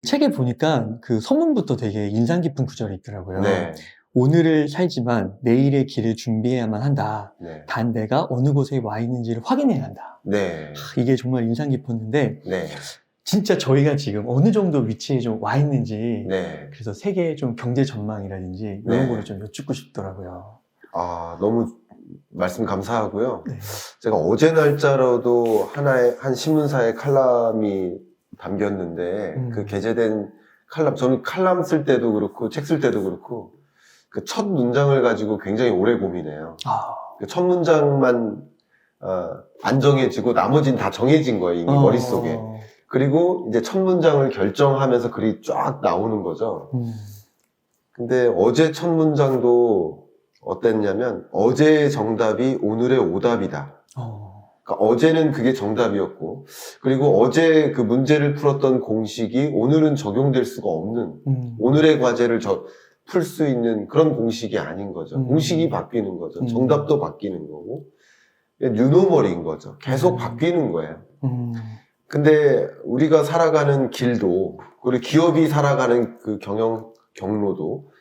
책에 보니까 그 서문부터 되게 인상 깊은 구절이 있더라고요. 네. 오늘을 살지만 내일의 길을 준비해야만 한다. 네. 단 내가 어느 곳에 와 있는지를 확인해야 한다. 네. 이게 정말 인상 깊었는데 네. 진짜 저희가 지금 어느 정도 위치에 좀 와 있는지 네. 그래서 세계의 좀 경제 전망이라든지 이런 네. 거를 좀 여쭙고 싶더라고요. 아, 너무 말씀 감사하고요. 네. 제가 어제 날짜로도 한 신문사에 칼럼이 담겼는데 그 게재된 칼럼, 저는 칼럼 쓸 때도 그렇고 책 쓸 때도 그렇고 그 첫 문장을 가지고 굉장히 오래 고민해요. 그 첫 문장만 안 정해지고 나머지는 다 정해진 거예요, 이미 머릿속에. 그리고 이제 첫 문장을 결정하면서 글이 쫙 나오는 거죠. 근데 어제 첫 문장도 어땠냐면 어제의 정답이 오늘의 오답이다. 그러니까 어제는 그게 정답이었고, 그리고 어제 그 문제를 풀었던 공식이 오늘은 적용될 수가 없는, 오늘의 과제를 풀 수 있는 그런 공식이 아닌 거죠. 공식이 바뀌는 거죠. 정답도 바뀌는 거고, 뉴노멀인 거죠. 계속 바뀌는 거예요. 근데 우리가 살아가는 길도, 그리고 기업이 살아가는 그 경로도,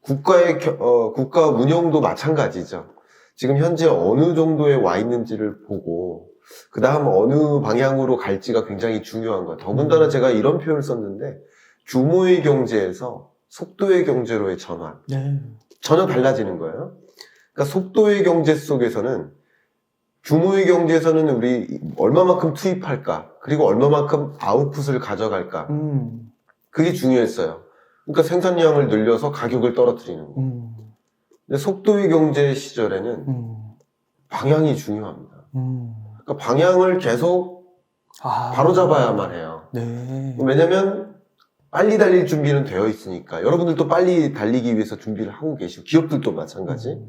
국가 운영도 마찬가지죠. 지금 현재 어느 정도에 와 있는지를 보고 그 다음 어느 방향으로 갈지가 굉장히 중요한 거예요. 더군다나 제가 이런 표현을 썼는데 규모의 경제에서 속도의 경제로의 전환. 네. 전혀 달라지는 거예요. 그러니까 속도의 경제 속에서는 규모의 경제에서는 우리 얼마만큼 투입할까, 그리고 얼마만큼 아웃풋을 가져갈까, 그게 중요했어요. 그러니까 생산량을 늘려서 가격을 떨어뜨리는 거. 근데 속도의 경제 시절에는 방향이 중요합니다. 그러니까 방향을 계속 바로잡아야만 해요. 네. 왜냐면 빨리 달릴 준비는 되어 있으니까. 여러분들도 빨리 달리기 위해서 준비를 하고 계시고 기업들도 마찬가지.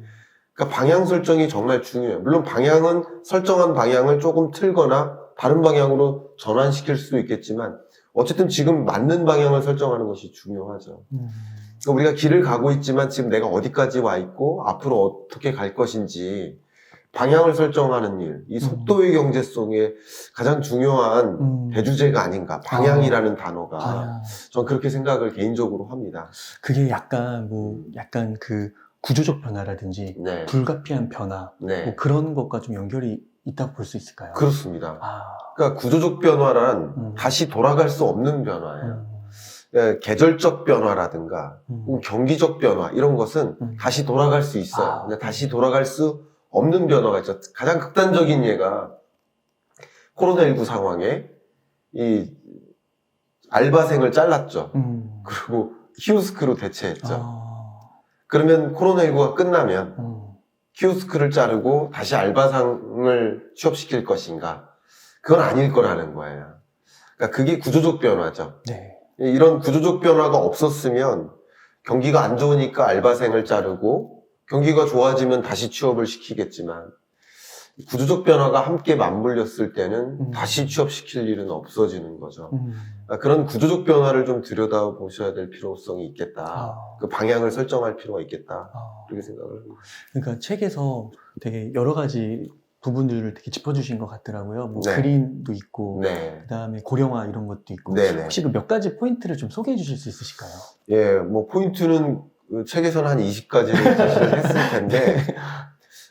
그러니까 방향 설정이 정말 중요해요. 물론 방향은 설정한 방향을 조금 틀거나 다른 방향으로 전환시킬 수도 있겠지만 어쨌든 지금 맞는 방향을 설정하는 것이 중요하죠. 그러니까 우리가 길을 가고 있지만 지금 내가 어디까지 와 있고 앞으로 어떻게 갈 것인지 방향을 설정하는 일, 이 속도의 경제 속에 가장 중요한 대주제가 아닌가, 방향이라는 단어가. 전 그렇게 생각을 개인적으로 합니다. 그게 약간 약간 그 구조적 변화라든지 네. 불가피한 변화 네. 그런 것과 좀 연결이 있다고 볼 수 있을까요? 그렇습니다. 그러니까 구조적 변화란 다시 돌아갈 수 없는 변화예요. 계절적 변화라든가 경기적 변화 이런 것은 다시 돌아갈 수 있어요. 근데 다시 돌아갈 수 없는 변화가 있죠. 가장 극단적인 예가 코로나19 상황에 이 알바생을 잘랐죠. 그리고 키오스크로 대체했죠. 그러면 코로나19가 끝나면 키오스크를 자르고 다시 알바상을 취업시킬 것인가? 그건 아닐 거라는 거예요. 그러니까 그게 구조적 변화죠. 네. 이런 구조적 변화가 없었으면 경기가 안 좋으니까 알바생을 자르고 경기가 좋아지면 다시 취업을 시키겠지만 구조적 변화가 함께 맞물렸을 때는 다시 취업시킬 일은 없어지는 거죠. 그런 구조적 변화를 좀 들여다보셔야 될 필요성이 있겠다. 그 방향을 설정할 필요가 있겠다. 그렇게 생각을 합니다. 그러니까 책에서 되게 여러 가지 부분들을 되게 짚어주신 것 같더라고요. 네. 그림도 있고, 네. 그다음에 고령화 이런 것도 있고. 네네. 혹시 그 몇 가지 포인트를 좀 소개해 주실 수 있으실까요? 예, 포인트는 그 책에서는 한 20가지를 제시를 했을 텐데,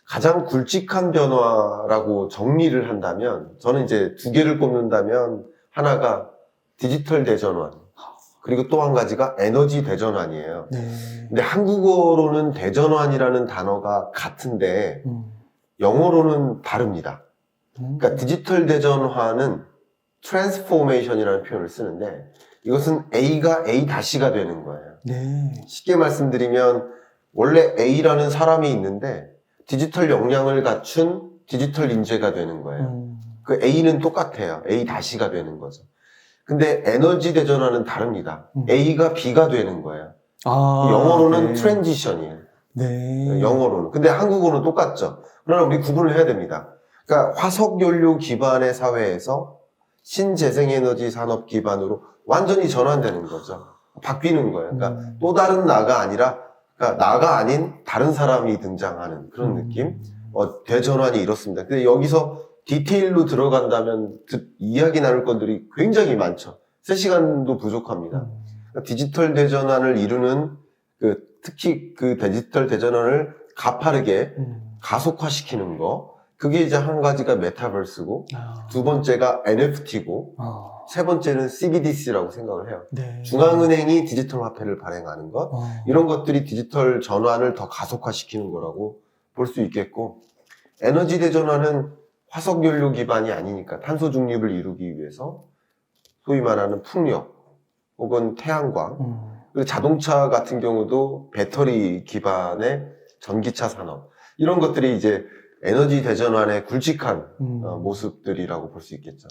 가장 굵직한 변화라고 정리를 한다면, 저는 이제 두 개를 꼽는다면, 하나가 디지털 대전환, 그리고 또 한 가지가 에너지 대전환이에요. 네. 근데 한국어로는 대전환이라는 단어가 같은데, 영어로는 다릅니다. 그러니까 디지털 대전환은 트랜스포메이션이라는 표현을 쓰는데 이것은 A가 A-가 되는 거예요. 네. 쉽게 말씀드리면 원래 A라는 사람이 있는데 디지털 역량을 갖춘 디지털 인재가 되는 거예요. 그 A는 똑같아요. A-가 되는 거죠. 근데 에너지 대전환은 다릅니다. A가 B가 되는 거예요. 영어로는 네. 트랜지션이에요. 네. 영어로는. 근데 한국어는 똑같죠. 그러나 우리 구분을 해야 됩니다. 그러니까 화석연료 기반의 사회에서 신재생에너지 산업 기반으로 완전히 전환되는 거죠. 바뀌는 거예요. 그러니까 또 다른 나가 아니라, 그러니까 나가 아닌 다른 사람이 등장하는 그런 느낌? 대전환이 이렇습니다. 근데 여기서 디테일로 들어간다면 이야기 나눌 것들이 굉장히 많죠. 3시간도 부족합니다. 디지털 대전환을 이루는 특히 그 디지털 대전환을 가파르게 가속화시키는 거, 그게 이제 한 가지가 메타버스고, 두 번째가 NFT고, 세 번째는 CBDC라고 생각을 해요. 네. 중앙은행이 디지털 화폐를 발행하는 것, 이런 것들이 디지털 전환을 더 가속화시키는 거라고 볼 수 있겠고, 에너지 대전환은 화석연료 기반이 아니니까 탄소 중립을 이루기 위해서 소위 말하는 풍력 혹은 태양광, 그리고 자동차 같은 경우도 배터리 기반의 전기차 산업, 이런 것들이 이제 에너지 대전환의 굵직한 모습들이라고 볼 수 있겠죠.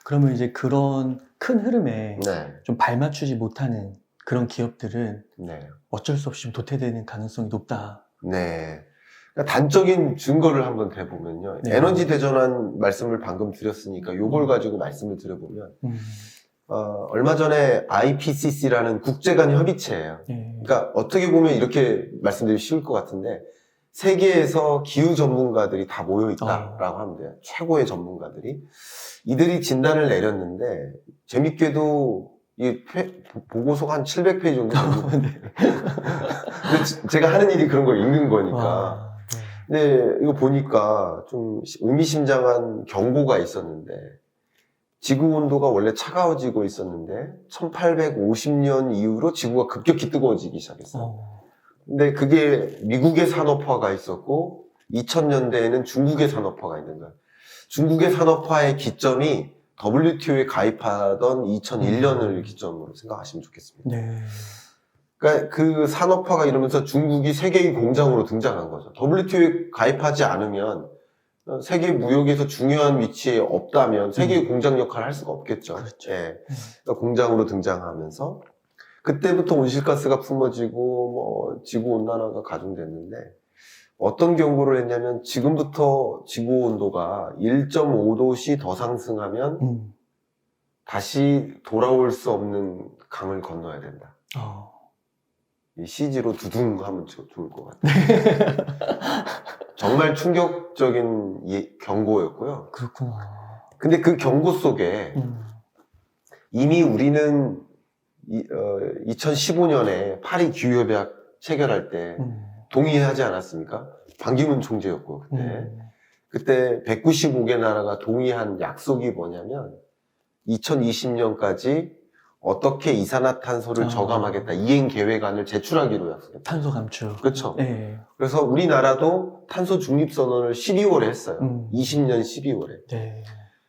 그러면 이제 그런 큰 흐름에 네. 좀 발맞추지 못하는 그런 기업들은 네. 어쩔 수 없이 좀 도태되는 가능성이 높다. 네. 그러니까 단적인 증거를 한번 대보면요. 네. 에너지 대전환 말씀을 방금 드렸으니까 요걸 가지고 말씀을 드려보면, 얼마 전에 IPCC라는 국제간 협의체예요. 네. 그러니까 어떻게 보면 이렇게 말씀드리기 쉬울 것 같은데, 세계에서 기후 전문가들이 다 모여 있다라고 하면 돼요. 최고의 전문가들이. 이들이 진단을 내렸는데, 재밌게도 이 보고서가 한 700페이지 정도 됩니다. 네. 근데 제가 하는 일이 그런 걸 읽는 거니까. 네. 근데 이거 보니까 좀 의미심장한 경고가 있었는데, 지구 온도가 원래 차가워지고 있었는데 1850년 이후로 지구가 급격히 뜨거워지기 시작했어요. 근데 그게 미국의 산업화가 있었고 2000년대에는 중국의 산업화가 있는 거예요. 중국의 산업화의 기점이 WTO에 가입하던 2001년을 기점으로 생각하시면 좋겠습니다. 네. 그러니까 그 산업화가 이러면서 중국이 세계의 공장으로 등장한 거죠. WTO에 가입하지 않으면 세계 무역에서 중요한 위치에 없다면 세계의 공장 역할을 할 수가 없겠죠. 그렇죠. 예. 그러니까 공장으로 등장하면서 그때부터 온실가스가 품어지고 뭐 지구 온난화가 가중됐는데, 어떤 경고를 했냐면 지금부터 지구 온도가 1.5도씨 더 상승하면 다시 돌아올 수 없는 강을 건너야 된다. 이 CG로 두둥 하면 좋을 것 같아요. 정말 충격적인 경고였고요. 그렇구나. 근데 그 경고 속에 이미 우리는 2015년에 파리 기후협약 체결할 때 동의하지 않았습니까? 반기문 총재였고, 그때 195개 나라가 동의한 약속이 뭐냐면 2020년까지 어떻게 이산화탄소를 저감하겠다, 이행 계획안을 제출하기로 약속했어요. 탄소 감축. 그렇죠. 네. 그래서 우리나라도 탄소 중립 선언을 12월에 했어요. 20년 12월에. 네.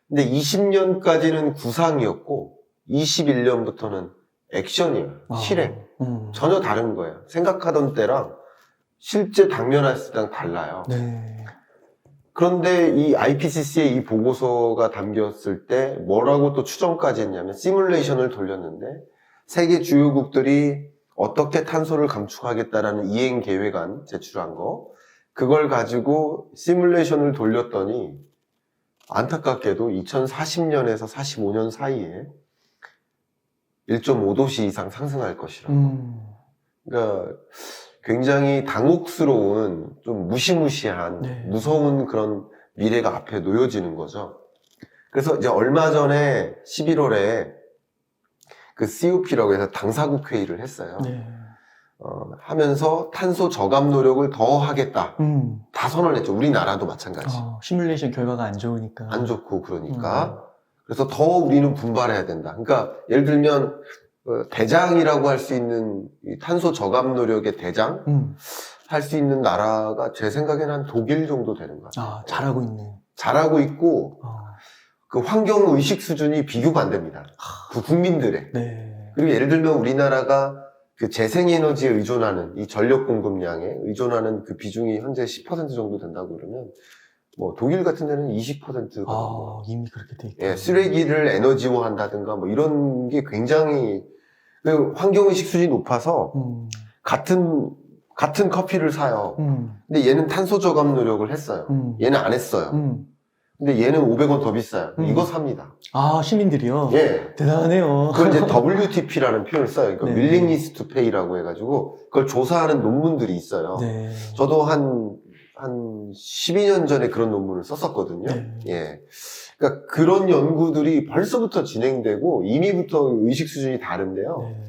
근데 20년까지는 구상이었고 21년부터는 액션이에요. 실행. 전혀 다른 거예요. 생각하던 때랑 실제 당면했을 때랑 달라요. 네. 그런데 이 IPCC의 이 보고서가 담겼을 때 뭐라고 또 추정까지 했냐면, 시뮬레이션을 돌렸는데 세계 주요국들이 어떻게 탄소를 감축하겠다라는 이행 계획안 제출한 거, 그걸 가지고 시뮬레이션을 돌렸더니 안타깝게도 2040년에서 45년 사이에 1.5도씨 이상 상승할 것이라고. 그러니까 굉장히 당혹스러운, 좀 무시무시한, 네. 무서운 그런 미래가 앞에 놓여지는 거죠. 그래서 이제 얼마 전에 11월에 그 COP라고 해서 당사국 회의를 했어요. 네. 하면서 탄소 저감 노력을 더 하겠다. 다 선언했죠. 우리나라도 마찬가지. 시뮬레이션 결과가 안 좋으니까. 안 좋고 그러니까. 그래서 더 우리는 분발해야 된다. 그러니까 예를 들면 대장이라고 할 수 있는 이 탄소 저감 노력의 대장 할 수 있는 나라가 제 생각에는 한 독일 정도 되는 것 같아요. 잘하고 있는. 잘하고 있고 그 환경 의식 수준이 비교가 안 됩니다. 그 국민들의. 네. 그리고 예를 들면 우리나라가 그 재생에너지에 의존하는, 이 전력 공급량에 의존하는 그 비중이 현재 10% 정도 된다고 그러면 뭐 독일 같은 데는 20%거든요. 이미 그렇게 돼 있다. 예, 쓰레기를 에너지화 한다든가 뭐 이런 게 굉장히 그 환경의식 수준이 높아서 같은 커피를 사요. 근데 얘는 탄소 저감 노력을 했어요. 얘는 안 했어요. 근데 얘는 500원 더 비싸요. 이거 삽니다. 시민들이요? 예. 대단하네요. 그걸 이제 WTP라는 표현을 써요. 그러니까 네. Willingness to Pay라고 해가지고 그걸 조사하는 논문들이 있어요. 네. 저도 한 한 12년 전에 그런 논문을 썼었거든요. 네. 예. 그러니까 그런 연구들이 벌써부터 진행되고 이미부터 의식 수준이 다른데요. 네.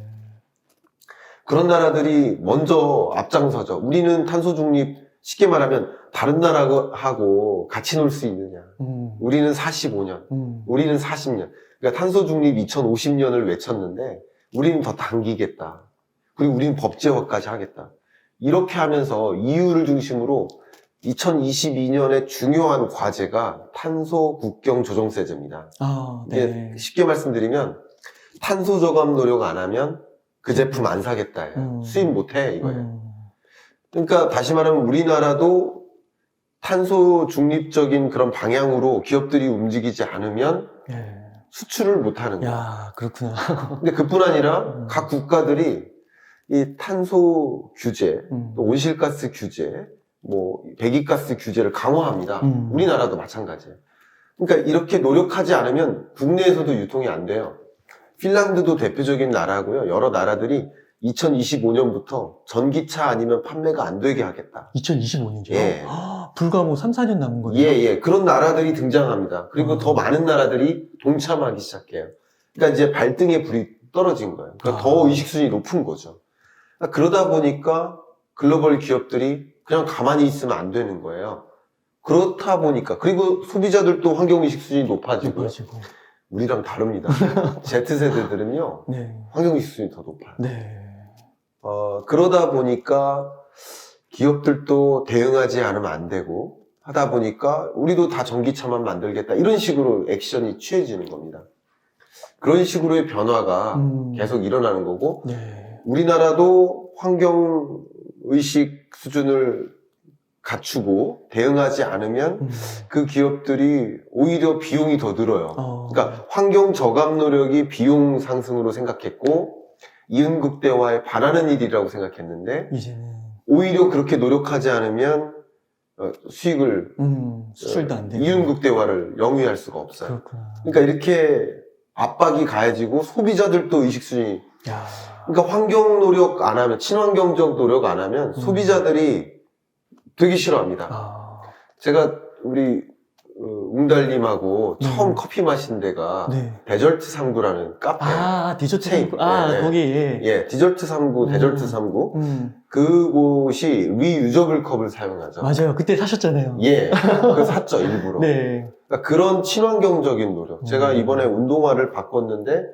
그런 나라들이 먼저 앞장서죠. 우리는 탄소 중립 쉽게 말하면 다른 나라하고 같이 놀 수 있느냐. 우리는 45년, 우리는 40년. 그러니까 탄소 중립 2050년을 외쳤는데 우리는 더 당기겠다. 그리고 우리는 법제화까지 하겠다. 이렇게 하면서 EU를 중심으로 2022년에 중요한 과제가 탄소 국경 조정세제입니다. 네. 이게 쉽게 말씀드리면 탄소 저감 노력 안 하면 그 제품 안 사겠다. 수입 못 해 이거예요. 그러니까 다시 말하면 우리나라도 탄소 중립적인 그런 방향으로 기업들이 움직이지 않으면 네. 수출을 못 하는 거예요. 야, 그렇구나. 근데 그뿐 아니라 각 국가들이 이 탄소 규제, 또 온실가스 규제, 뭐 배기가스 규제를 강화합니다. 우리나라도 마찬가지예요. 그러니까 이렇게 노력하지 않으면 국내에서도 유통이 안 돼요. 핀란드도 대표적인 나라고요. 여러 나라들이 2025년부터 전기차 아니면 판매가 안 되게 하겠다. 2025년이요? 예. 불과 뭐 3, 4년 남은 거예요? 예. 그런 나라들이 등장합니다. 그리고 더 많은 나라들이 동참하기 시작해요. 그러니까 이제 발등에 불이 떨어진 거예요. 그러니까 더 의식 수준이 높은 거죠. 그러다 보니까 글로벌 기업들이 그냥 가만히 있으면 안 되는 거예요. 그렇다 보니까 그리고 소비자들도 환경의식 수준이 높아지고요. 우리랑 다릅니다. Z세대들은요. 네. 환경의식 수준이 더 높아요. 네. 그러다 보니까 기업들도 대응하지 않으면 안 되고 하다 보니까 우리도 다 전기차만 만들겠다 이런 식으로 액션이 취해지는 겁니다. 그런 식으로의 변화가 계속 일어나는 거고 네. 우리나라도 환경의식 수준을 갖추고 대응하지 않으면 그 기업들이 오히려 비용이 더 늘어요. 그러니까 환경 저감 노력이 비용 상승으로 생각했고 이윤극대화에 반하는 일이라고 생각했는데 이제는 오히려 그렇게 노력하지 않으면 수익을 수출도 안 되고 이윤극대화를 영위할 수가 없어요. 그렇구나. 그러니까 이렇게 압박이 가해지고 소비자들도 의식 수준이 그러니까 환경 노력 안 하면 친환경적 노력 안 하면 소비자들이 되게 싫어합니다. 제가 우리 웅달님하고 처음 커피 마신 데가 데절트 3구라는 카페. 디저트 체인. 3구. 거기. 예, 디저트 3구, 데절트 3구. 그곳이 리유저블 컵을 사용하죠. 맞아요. 그때 사셨잖아요. 예, 그거 샀죠, 일부러. 네. 그러니까 그런 친환경적인 노력. 제가 이번에 운동화를 바꿨는데,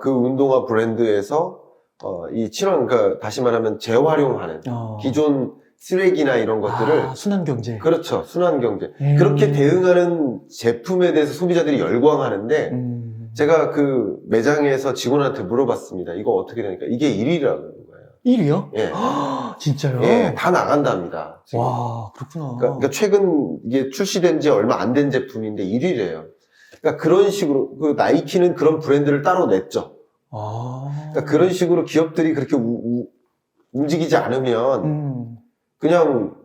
그 운동화 브랜드에서, 그러니까 다시 말하면 재활용하는, 기존 쓰레기나 이런 것들을. 순환경제. 그렇죠, 순환경제. 그렇게 대응하는 제품에 대해서 소비자들이 열광하는데, 제가 그 매장에서 직원한테 물어봤습니다. 이거 어떻게 되니까? 이게 1위라는 거예요. 1위요? 예. 진짜요? 예, 다 나간답니다. 지금. 와, 그렇구나. 그러니까 최근 이게 출시된 지 얼마 안 된 제품인데 1위래요. 그러니까 그런 식으로, 그 나이키는 그런 브랜드를 따로 냈죠. 그러니까 그런 식으로 기업들이 그렇게 움직이지 않으면 그냥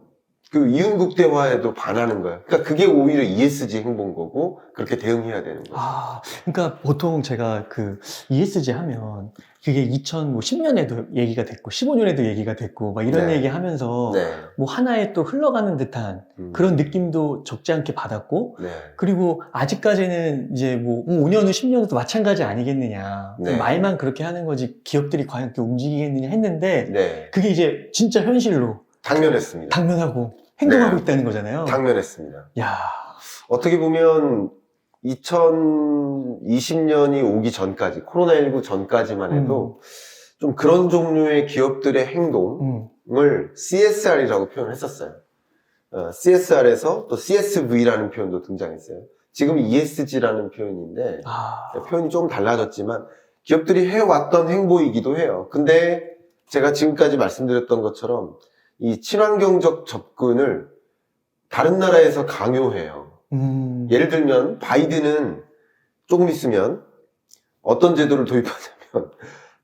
그 이윤국대화에도 반하는 거예요. 그러니까 그게 오히려 ESG 행보인 거고 그렇게 대응해야 되는 거죠. 그러니까 보통 제가 그 ESG 하면 그게 2010년에도 얘기가 됐고 15년에도 얘기가 됐고 막 이런 얘기 하면서 뭐 하나에 또 흘러가는 듯한 그런 느낌도 적지 않게 받았고 그리고 아직까지는 이제 뭐 5년 후 10년 후도 마찬가지 아니겠느냐 말만 그렇게 하는 거지 기업들이 과연 그렇게 움직이겠느냐 했는데 그게 이제 진짜 현실로 당면했습니다. 당면하고 행동하고 있다는 거잖아요. 당면했습니다. 야, 어떻게 보면 2020년이 오기 전까지, 코로나19 전까지만 해도 좀 그런 종류의 기업들의 행동을 CSR이라고 표현을 했었어요. CSR에서 또 CSV라는 표현도 등장했어요. 지금 ESG라는 표현인데 표현이 좀 달라졌지만 기업들이 해왔던 행보이기도 해요. 근데 제가 지금까지 말씀드렸던 것처럼 이 친환경적 접근을 다른 나라에서 강요해요. 예를 들면 바이든은 조금 있으면 어떤 제도를 도입하냐면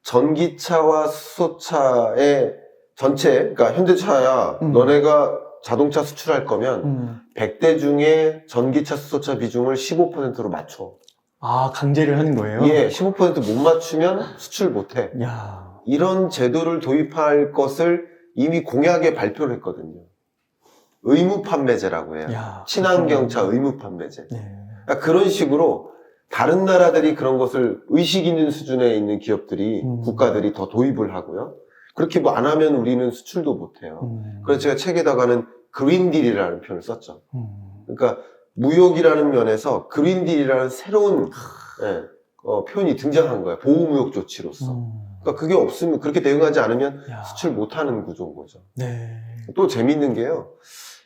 전기차와 수소차의 전체, 그러니까 현대차야 너네가 자동차 수출할 거면 100대 중에 전기차 수소차 비중을 15%로 맞춰. 강제를 하는 거예요? 예, 15% 못 맞추면 수출 못 해. 이런 제도를 도입할 것을 이미 공약에 발표를 했거든요. 의무 판매제라고 해요. 야, 친환경차 그렇구나. 의무 판매제. 네. 그러니까 그런 식으로 다른 나라들이 그런 것을 의식 있는 수준에 있는 기업들이, 국가들이 더 도입을 하고요. 그렇게 뭐 안 하면 우리는 수출도 못 해요. 그래서 제가 책에다가는 그린딜이라는 표현을 썼죠. 그러니까 무역이라는 면에서 그린딜이라는 새로운 표현이 등장한 거예요. 보호무역 조치로서. 그러니까 그게 없으면, 그렇게 대응하지 않으면 야. 수출 못하는 구조인 거죠. 네. 또 재밌는 게요.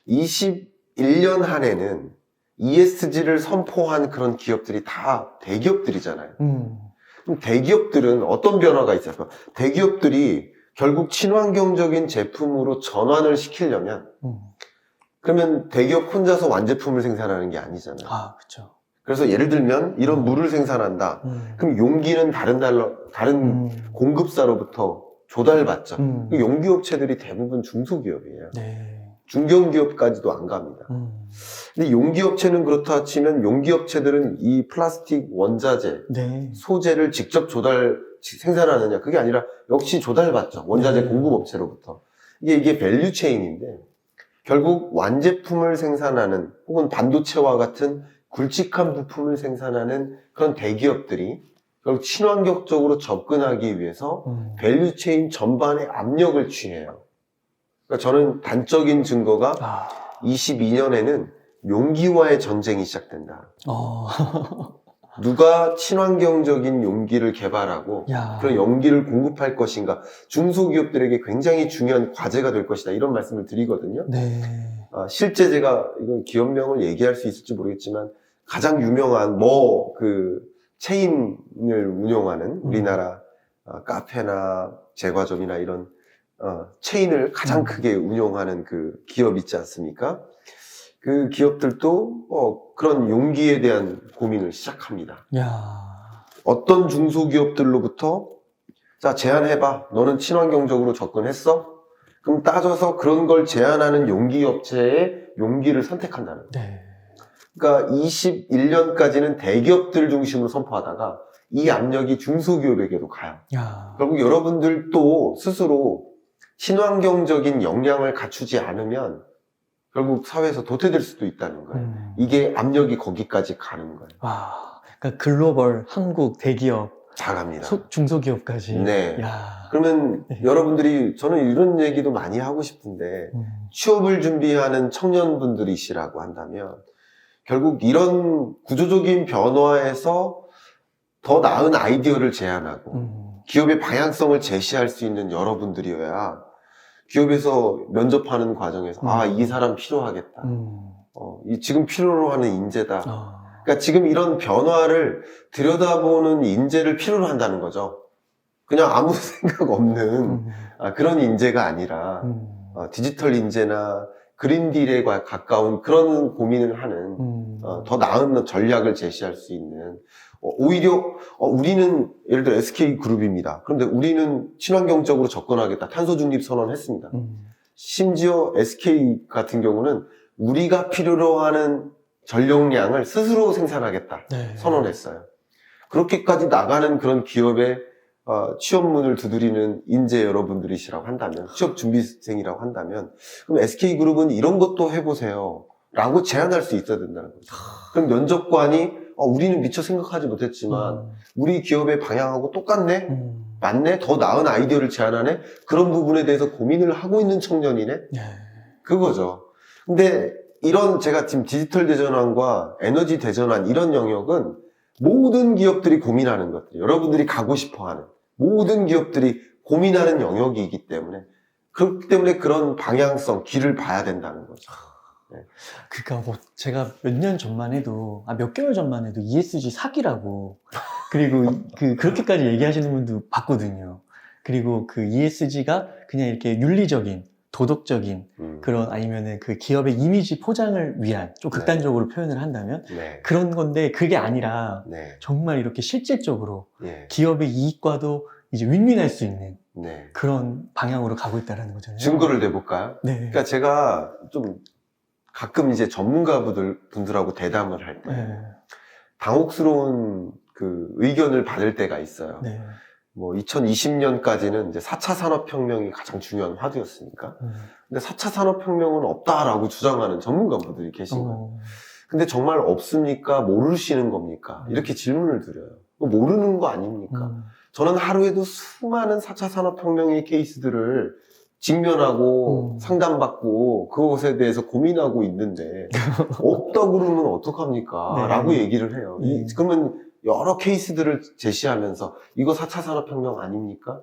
21년 한 해는 ESG를 선포한 그런 기업들이 다 대기업들이잖아요. 그럼 대기업들은 어떤 변화가 있을까? 대기업들이 결국 친환경적인 제품으로 전환을 시키려면 그러면 대기업 혼자서 완제품을 생산하는 게 아니잖아요. 아, 그렇죠. 그래서 예를 들면 이런 물을 생산한다. 그럼 용기는 다른 공급사로부터 조달받죠. 그 용기업체들이 대부분 중소기업이에요. 네. 중견기업까지도 안 갑니다. 근데 용기업체는 그렇다 치면 용기업체들은 이 플라스틱 원자재, 네. 소재를 직접 생산하느냐? 그게 아니라 역시 조달받죠. 원자재 네. 공급업체로부터. 이게 밸류 체인인데 결국 완제품을 생산하는 혹은 반도체와 같은 굵직한 부품을 생산하는 그런 대기업들이 결국 친환경적으로 접근하기 위해서 밸류 체인 전반에 압력을 취해요. 그러니까 저는 단적인 증거가 22년에는 용기와의 전쟁이 시작된다. 누가 친환경적인 용기를 개발하고 그런 용기를 공급할 것인가, 중소기업들에게 굉장히 중요한 과제가 될 것이다, 이런 말씀을 드리거든요. 네. 실제 제가 이건 기업명을 얘기할 수 있을지 모르겠지만 가장 유명한 체인을 운영하는 우리나라 카페나 제과점이나 이런 체인을 가장 크게 운영하는 그 기업 있지 않습니까? 그 기업들도 그런 용기에 대한 고민을 시작합니다. 어떤 중소기업들로부터 자, 제안해봐. 너는 친환경적으로 접근했어? 그럼 따져서 그런 걸 제안하는 용기업체의 용기를 선택한다는 거예요. 네. 그러니까 21년까지는 대기업들 중심으로 선포하다가 이 압력이 중소기업에게도 가요. 결국 여러분들도 스스로 친환경적인 역량을 갖추지 않으면 결국 사회에서 도태될 수도 있다는 거예요. 이게 압력이 거기까지 가는 거예요. 그러니까 글로벌, 한국, 대기업, 다 갑니다. 중소기업까지. 네. 그러면 여러분들이, 저는 이런 얘기도 많이 하고 싶은데 취업을 준비하는 청년분들이시라고 한다면 결국 이런 구조적인 변화에서 더 나은 아이디어를 제안하고 기업의 방향성을 제시할 수 있는 여러분들이어야 기업에서 면접하는 과정에서 이 사람 필요하겠다. 지금 필요로 하는 인재다. 그러니까 지금 이런 변화를 들여다보는 인재를 필요로 한다는 거죠. 그냥 아무 생각 없는 그런 인재가 아니라 디지털 인재나 그린딜에 가까운 그런 고민을 하는 더 나은 전략을 제시할 수 있는, 오히려 우리는 예를 들어 SK그룹입니다. 그런데 우리는 친환경적으로 접근하겠다. 탄소 중립 선언했습니다. 심지어 SK 같은 경우는 우리가 필요로 하는 전력량을 스스로 생산하겠다 선언했어요. 그렇게까지 나가는 그런 기업의 취업문을 두드리는 인재 여러분들이시라고 한다면, 취업 준비생이라고 한다면, 그럼 SK그룹은 이런 것도 해보세요 라고 제안할 수 있어야 된다는 거죠. 그럼 면접관이 우리는 미처 생각하지 못했지만 우리 기업의 방향하고 똑같네? 맞네? 더 나은 아이디어를 제안하네? 그런 부분에 대해서 고민을 하고 있는 청년이네? 그거죠. 근데 이런, 제가 지금 디지털 대전환과 에너지 대전환, 이런 영역은 모든 기업들이 고민하는 것들, 여러분들이 가고 싶어하는 모든 기업들이 고민하는 영역이기 때문에, 그렇기 때문에 그런 방향성, 길을 봐야 된다는 거죠. 그러니까 제가 몇 년 전만 해도, 몇 개월 전만 해도 ESG 사기라고, 그리고 그렇게까지 얘기하시는 분도 봤거든요. 그리고 그 ESG가 그냥 이렇게 윤리적인, 도덕적인 그런, 아니면은 그 기업의 이미지 포장을 위한, 좀 극단적으로 표현을 한다면 그런 건데, 그게 아니라 정말 이렇게 실질적으로 기업의 이익과도 이제 윈윈할 수 있는 그런 방향으로 가고 있다는 거잖아요. 증거를 내볼까요? 그러니까 제가 좀 가끔 이제 전문가분들하고 대담을 할 때 당혹스러운 그 의견을 받을 때가 있어요. 뭐 2020년까지는 이제 4차 산업혁명이 가장 중요한 화두였으니까. 근데 4차 산업혁명은 없다라고 주장하는 전문가분들이 계신 거예요. 근데 정말 없습니까? 모르시는 겁니까? 이렇게 질문을 드려요. 모르는 거 아닙니까? 저는 하루에도 수많은 4차 산업혁명의 케이스들을 직면하고 상담받고 그것에 대해서 고민하고 있는데 없다고 그러면 어떡합니까? 네. 라고 얘기를 해요. 그러면 여러 케이스들을 제시하면서 이거 4차 산업혁명 아닙니까?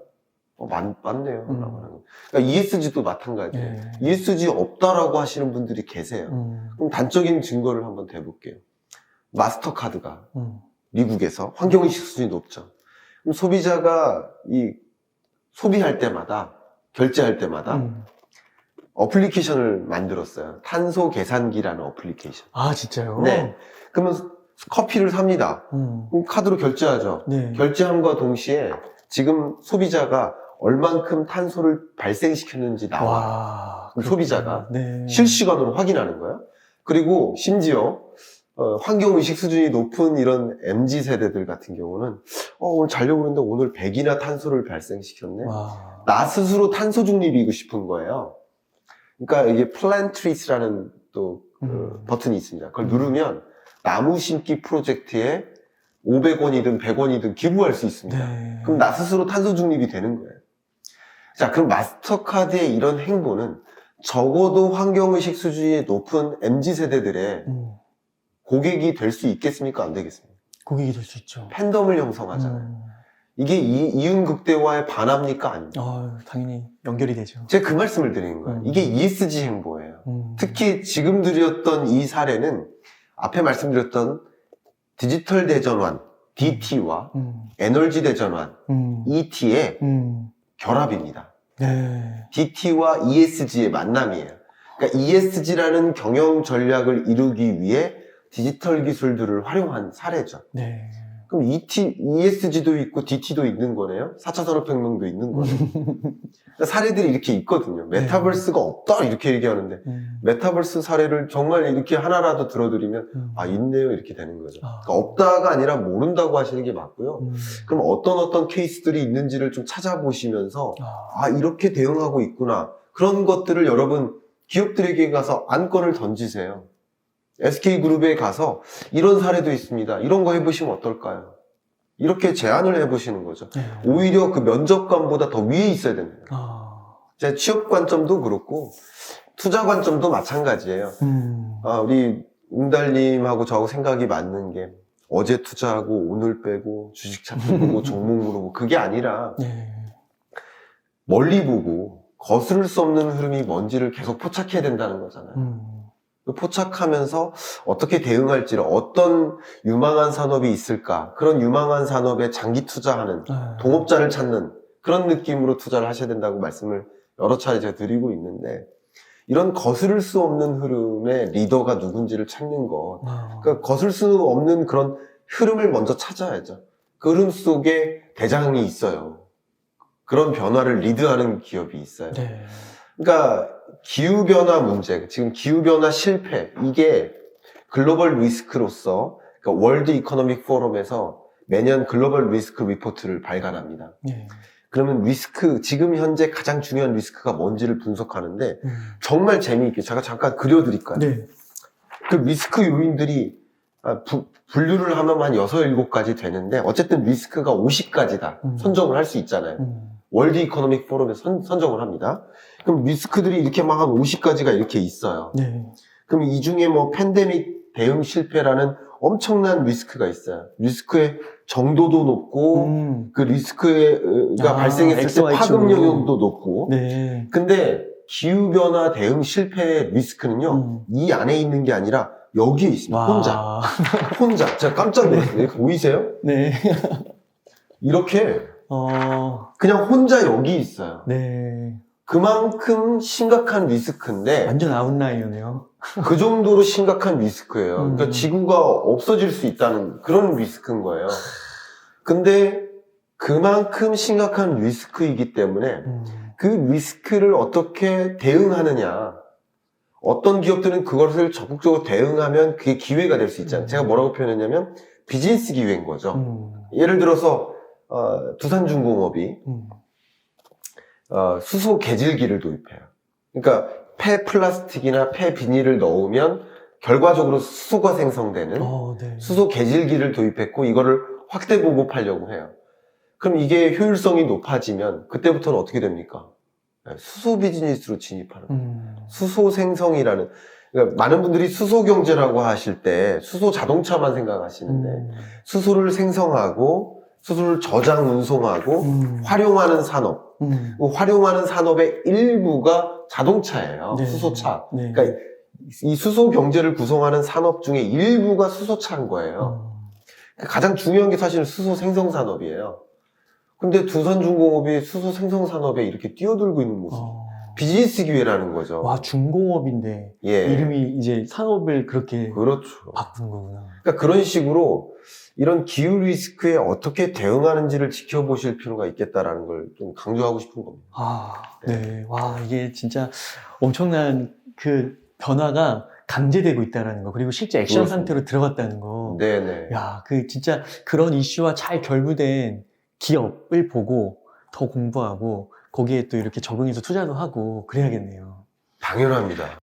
맞네요. 라고 하는 거. 그러니까 ESG도 마찬가지예요. 네. ESG 없다라고 하시는 분들이 계세요. 그럼 단적인 증거를 한번 대볼게요. 마스터카드가 미국에서 환경의식 수준이 높죠. 그럼 소비자가 소비할 때마다 결제할 때마다 어플리케이션을 만들었어요. 탄소 계산기라는 어플리케이션. 아, 진짜요? 네. 그러면 커피를 삽니다. 그럼 카드로 결제하죠. 네. 결제함과 동시에 지금 소비자가 얼만큼 탄소를 발생시켰는지 나와. 그럼 소비자가 네. 실시간으로 확인하는 거예요. 그리고 심지어 환경의식 수준이 높은 이런 MZ세대들 같은 경우는 오늘 자려고 그러는데 오늘 100이나 탄소를 발생시켰네. 와. 나 스스로 탄소 중립이고 싶은 거예요. 그러니까 이게 플랜트리스라는 또 버튼이 있습니다. 그걸 누르면 나무 심기 프로젝트에 500원이든 100원이든 기부할 수 있습니다. 네. 그럼 나 스스로 탄소 중립이 되는 거예요. 자, 그럼 마스터카드의 이런 행보는 적어도 환경의식 수준이 높은 MZ세대들의 고객이 될 수 있겠습니까? 안 되겠습니까? 고객이 될 수 있죠. 팬덤을 형성하잖아요. 이게 이윤극대화에 반합니까? 아닙니까? 당연히 연결이 되죠. 제가 그 말씀을 드리는 거예요. 이게 ESG 행보예요. 특히 지금 드렸던 이 사례는 앞에 말씀드렸던 디지털 대전환, DT와 에너지 대전환, ET의 결합입니다. 네. DT와 ESG의 만남이에요. 그러니까 ESG라는 경영 전략을 이루기 위해 디지털 기술들을 활용한 사례죠. 네. 그럼 ESG도 있고 DT도 있는 거네요. 4차 산업혁명도 있는 거네요. 그러니까 사례들이 이렇게 있거든요. 메타버스가 없다 이렇게 얘기하는데 메타버스 사례를 정말 이렇게 하나라도 들어드리면 있네요 이렇게 되는 거죠. 그러니까 없다가 아니라 모른다고 하시는 게 맞고요. 그럼 어떤 케이스들이 있는지를 좀 찾아보시면서 이렇게 대응하고 있구나. 그런 것들을 여러분 기업들에게 가서 안건을 던지세요. SK그룹에 가서 이런 사례도 있습니다. 이런 거 해보시면 어떨까요? 이렇게 제안을 해보시는 거죠. 네. 오히려 그 면접관보다 더 위에 있어야 됩니다. 제 취업 관점도 그렇고 투자 관점도 마찬가지예요. 우리 웅달님하고 저하고 생각이 맞는 게 어제 투자하고 오늘 빼고 주식 차트 보고 종목 물어보고 그게 아니라 멀리 보고 거스를 수 없는 흐름이 뭔지를 계속 포착해야 된다는 거잖아요. 포착하면서 어떻게 대응할지를 어떤 유망한 산업이 있을까 그런 유망한 산업에 장기 투자하는 동업자를 찾는 그런 느낌으로 투자를 하셔야 된다고 말씀을 여러 차례 제가 드리고 있는데 이런 거스를 수 없는 흐름의 리더가 누군지를 찾는 것 그러니까 거스를 수 없는 그런 흐름을 먼저 찾아야죠. 그 흐름 속에 대장이 있어요. 그런 변화를 리드하는 기업이 있어요. 그러니까 기후변화 문제, 지금 기후변화 실패, 이게 글로벌 리스크로서 그러니까 월드 이코노믹 포럼에서 매년 글로벌 리스크 리포트를 발간합니다. 그러면 리스크, 지금 현재 가장 중요한 리스크가 뭔지를 분석하는데 정말 재미있게 제가 잠깐 그려드릴까요? 그 리스크 요인들이 분류를 하면 한 6, 7가지 되는데 어쨌든 리스크가 50가지다. 선정을 할 수 있잖아요. 월드 이코노믹 포럼에서 선정을 합니다. 그럼 리스크들이 이렇게 막 한 50가지가 이렇게 있어요. 그럼 이 중에 뭐 팬데믹 대응 실패라는 엄청난 리스크가 있어요. 리스크의 정도도 높고 그 리스크가 발생했을 때 파급 영향도 높고 근데 기후변화 대응 실패의 리스크는요 이 안에 있는 게 아니라 여기에 있습니다. 혼자 제가 깜짝 놀랐어요. 보이세요? 이렇게 그냥 혼자 여기 있어요. 그만큼 심각한 리스크인데 완전 아웃라이어네요. 그 정도로 심각한 리스크예요. 그러니까 지구가 없어질 수 있다는 그런 리스크인 거예요. 근데 그만큼 심각한 리스크이기 때문에 그 리스크를 어떻게 대응하느냐. 어떤 기업들은 그것을 적극적으로 대응하면 그게 기회가 될 수 있잖아요. 제가 뭐라고 표현했냐면 비즈니스 기회인 거죠. 예를 들어서 두산중공업이 수소 개질기를 도입해요. 그러니까 폐 플라스틱이나 폐 비닐을 넣으면 결과적으로 수소가 생성되는 네. 수소 개질기를 도입했고 이거를 확대 보급하려고 해요. 그럼 이게 효율성이 높아지면 그때부터는 어떻게 됩니까? 수소 비즈니스로 진입하는 거예요. 수소 생성이라는, 그러니까 많은 분들이 수소 경제라고 하실 때 수소 자동차만 생각하시는데 수소를 생성하고 수소를 저장 운송하고 활용하는 산업, 그 활용하는 산업의 일부가 자동차예요. 네. 수소차. 네. 그러니까 이 수소 경제를 구성하는 산업 중에 일부가 수소차인 거예요. 가장 중요한 게 사실 수소 생성 산업이에요. 근데 두산중공업이 수소 생성 산업에 이렇게 뛰어들고 있는 모습. 비즈니스 기회라는 거죠. 와, 중공업인데 예. 이름이 이제 산업을 그렇게 그렇죠. 바꾼 거구나. 그러니까 그런 식으로 이런 기후 리스크에 어떻게 대응하는지를 지켜보실 필요가 있겠다라는 걸 좀 강조하고 싶은 겁니다. 네. 와, 이게 진짜 엄청난 그 변화가 강제되고 있다라는 거, 그리고 실제 액션 그렇습니다. 상태로 들어갔다는 거. 네네. 야, 그 진짜 그런 이슈와 잘 결부된 기업을 보고 더 공부하고 거기에 또 이렇게 적응해서 투자도 하고 그래야겠네요. 당연합니다.